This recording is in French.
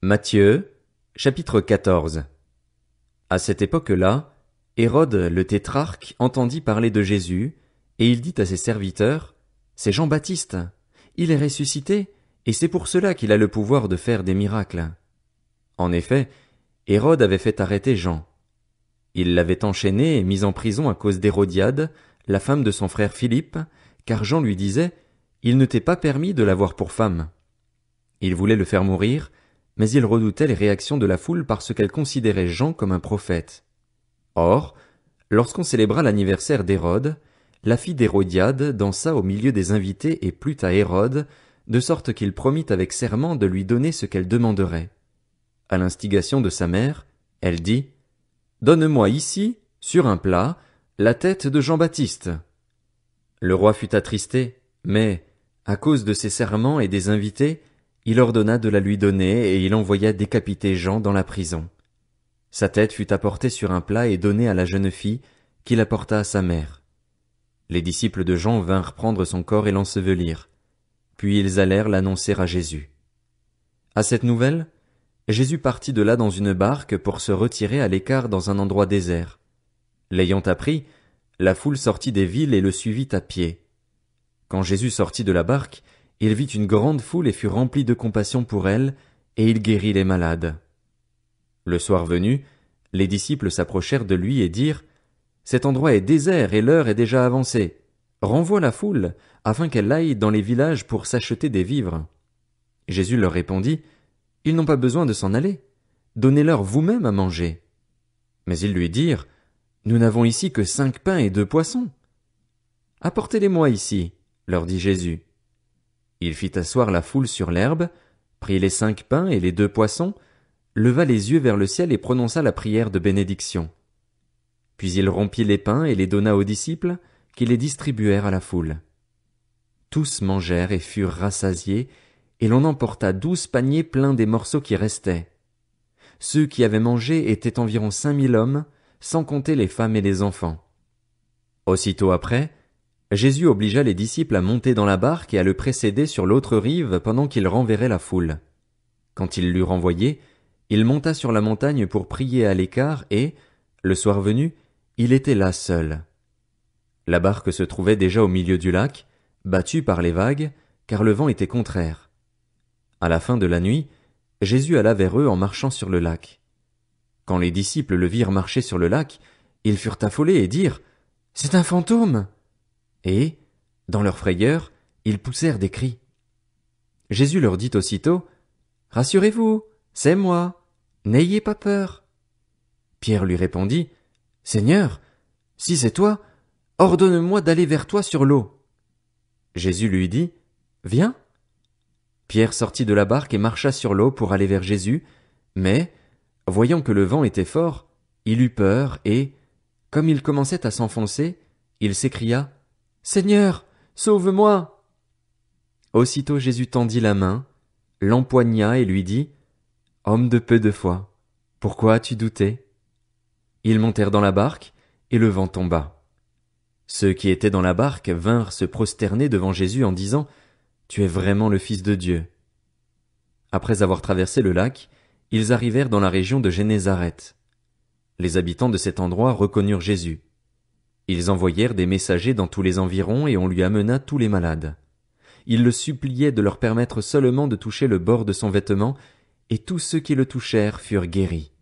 Matthieu, chapitre 14. À cette époque-là, Hérode le tétrarque entendit parler de Jésus, et il dit à ses serviteurs, c'est Jean-Baptiste. Il est ressuscité, et c'est pour cela qu'il a le pouvoir de faire des miracles. En effet, Hérode avait fait arrêter Jean. Il l'avait enchaîné et mis en prison à cause d'Hérodiade, la femme de son frère Philippe, car Jean lui disait, il ne t'est pas permis de l'avoir pour femme. Il voulait le faire mourir, mais il redoutait les réactions de la foule parce qu'elle considérait Jean comme un prophète. Or, lorsqu'on célébra l'anniversaire d'Hérode, la fille d'Hérodiade dansa au milieu des invités et plut à Hérode, de sorte qu'il promit avec serment de lui donner ce qu'elle demanderait. À l'instigation de sa mère, elle dit, « Donne-moi ici, sur un plat, la tête de Jean-Baptiste. » Le roi fut attristé, mais, à cause de ses serments et des invités, il ordonna de la lui donner et il envoya décapiter Jean dans la prison. Sa tête fut apportée sur un plat et donnée à la jeune fille, qui l'apporta à sa mère. Les disciples de Jean vinrent prendre son corps et l'ensevelir. Puis ils allèrent l'annoncer à Jésus. À cette nouvelle, Jésus partit de là dans une barque pour se retirer à l'écart dans un endroit désert. L'ayant appris, la foule sortit des villes et le suivit à pied. Quand Jésus sortit de la barque, il vit une grande foule et fut rempli de compassion pour elle, et il guérit les malades. Le soir venu, les disciples s'approchèrent de lui et dirent, « Cet endroit est désert et l'heure est déjà avancée. Renvoie la foule, afin qu'elle aille dans les villages pour s'acheter des vivres. » Jésus leur répondit, « Ils n'ont pas besoin de s'en aller. Donnez-leur vous-même à manger. » Mais ils lui dirent, « Nous n'avons ici que 5 pains et 2 poissons. » « Apportez-les-moi ici, » leur dit Jésus. Il fit asseoir la foule sur l'herbe, prit les 5 pains et les 2 poissons, leva les yeux vers le ciel et prononça la prière de bénédiction. Puis il rompit les pains et les donna aux disciples, qui les distribuèrent à la foule. Tous mangèrent et furent rassasiés, et l'on emporta 12 paniers pleins des morceaux qui restaient. Ceux qui avaient mangé étaient environ 5000 hommes, sans compter les femmes et les enfants. Aussitôt après, Jésus obligea les disciples à monter dans la barque et à le précéder sur l'autre rive pendant qu'il renverrait la foule. Quand il l'eut renvoyé, il monta sur la montagne pour prier à l'écart et, le soir venu, il était là seul. La barque se trouvait déjà au milieu du lac, battue par les vagues, car le vent était contraire. À la fin de la nuit, Jésus alla vers eux en marchant sur le lac. Quand les disciples le virent marcher sur le lac, ils furent affolés et dirent « C'est un fantôme !» Et, dans leur frayeur, ils poussèrent des cris. Jésus leur dit aussitôt, « Rassurez-vous, c'est moi, n'ayez pas peur. » Pierre lui répondit, « Seigneur, si c'est toi, ordonne-moi d'aller vers toi sur l'eau. » Jésus lui dit, « Viens. » Pierre sortit de la barque et marcha sur l'eau pour aller vers Jésus, mais, voyant que le vent était fort, il eut peur et, comme il commençait à s'enfoncer, il s'écria, « Seigneur, sauve-moi !» Aussitôt Jésus tendit la main, l'empoigna et lui dit, « Homme de peu de foi, pourquoi as-tu douté ?» Ils montèrent dans la barque, et le vent tomba. Ceux qui étaient dans la barque vinrent se prosterner devant Jésus en disant, « Tu es vraiment le Fils de Dieu. » Après avoir traversé le lac, ils arrivèrent dans la région de Génézareth. Les habitants de cet endroit reconnurent Jésus. Ils envoyèrent des messagers dans tous les environs et on lui amena tous les malades. Ils le suppliaient de leur permettre seulement de toucher le bord de son vêtement, et tous ceux qui le touchèrent furent guéris.